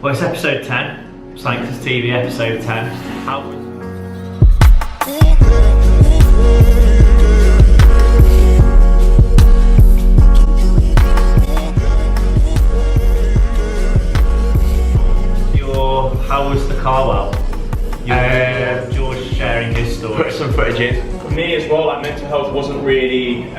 Well, it's episode 10, SanctusTV Episode 10. How was the car well? George sharing his story. Put some footage in. For me as well, like mental health wasn't really,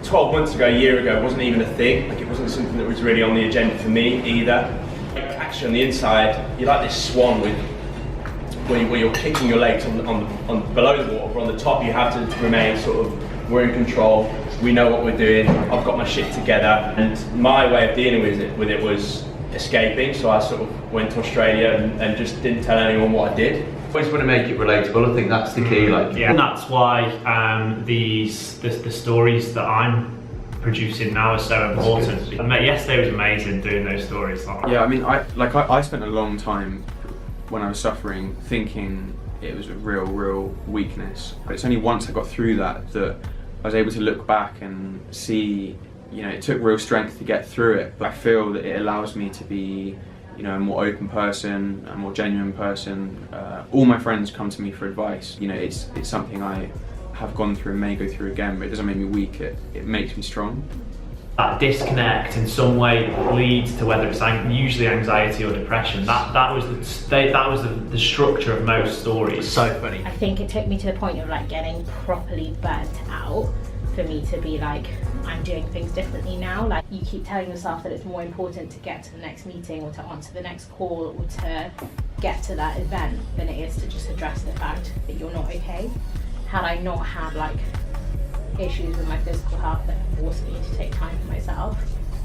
12 months ago, a year ago, it wasn't even a thing. Like it wasn't something that was really on the agenda for me either. Like, actually on the inside, you're like this swan where you're kicking your legs on below the water, but on the top you have to remain sort of, we're in control, we know what we're doing, I've got my shit together. And my way of dealing with it was escaping, so I sort of went to Australia and just didn't tell anyone what I did. Always want to make it relatable. I think that's the key. Yeah, and that's why the stories that I'm producing now are so important. Yesterday was amazing doing those stories. Yeah, I mean, I spent a long time when I was suffering thinking it was a real weakness. But it's only once I got through that I was able to look back and see. You know, it took real strength to get through it, but I feel that it allows me to be, you know, a more open person, a more genuine person. All my friends come to me for advice. You know, it's something I have gone through and may go through again, but it doesn't make me weak. It makes me strong. That disconnect in some way leads to whether it's usually anxiety or depression. That was the structure of most stories. So funny. I think it took me to the point of like getting properly burnt out for me to be like, I'm doing things differently now. Like you keep telling yourself that it's more important to get to the next meeting or to answer the next call or to get to that event than it is to just address the fact that you're not okay. Had I not had like issues with my physical health that forced me to take time for myself,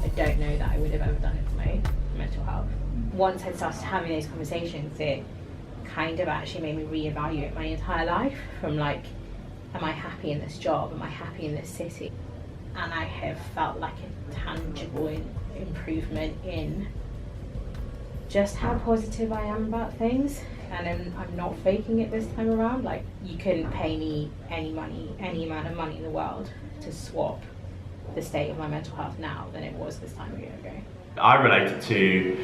I don't know that I would have ever done it for my mental health. Once I started having those conversations, it kind of actually made me reevaluate my entire life from like, am I happy in this job? Am I happy in this city? And I have felt like a tangible improvement in just how positive I am about things. And I'm not faking it this time around. Like, you couldn't pay me any money, any amount of money in the world to swap the state of my mental health now than it was this time a year ago. I related to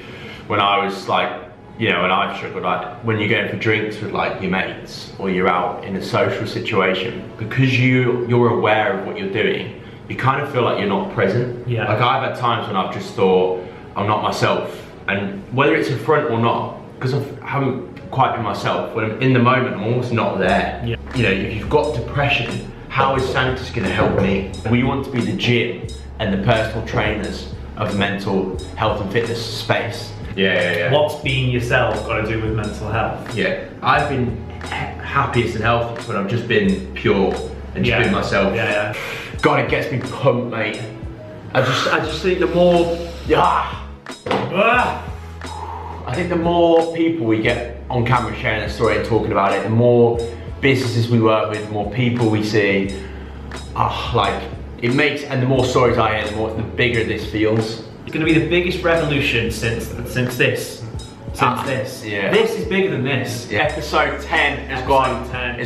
when I was like, you know, when I've struggled, like when you're going for drinks with like your mates or you're out in a social situation, because you're aware of what you're doing, you kind of feel like you're not present. Yeah. Like I've had times when I've just thought, I'm not myself, and whether it's in front or not, because I haven't quite been myself, when I'm in the moment, I'm almost not there. Yeah. You know, if you've got depression, how is Sanctus going to help me? We want to be the gym and the personal trainers of the mental health and fitness space. Yeah. What's being yourself got to do with mental health? Yeah, I've been happiest and healthiest when I've just been pure and just been myself. Yeah. God, it gets me pumped, mate. I just think the more, I think the more people we get on camera sharing their story and talking about it, the more businesses we work with, the more people we see, like it makes, and the more stories I hear, the bigger this feels. It's going to be the biggest revolution since this. Yeah. This is bigger than this. Yeah. Episode 10 has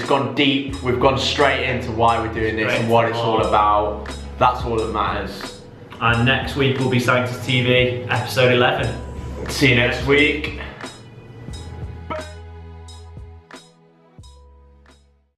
gone deep. We've gone straight into why we're doing this and what it's all about. That's all that matters. And next week will be SanctusTV Episode 11. See you next week.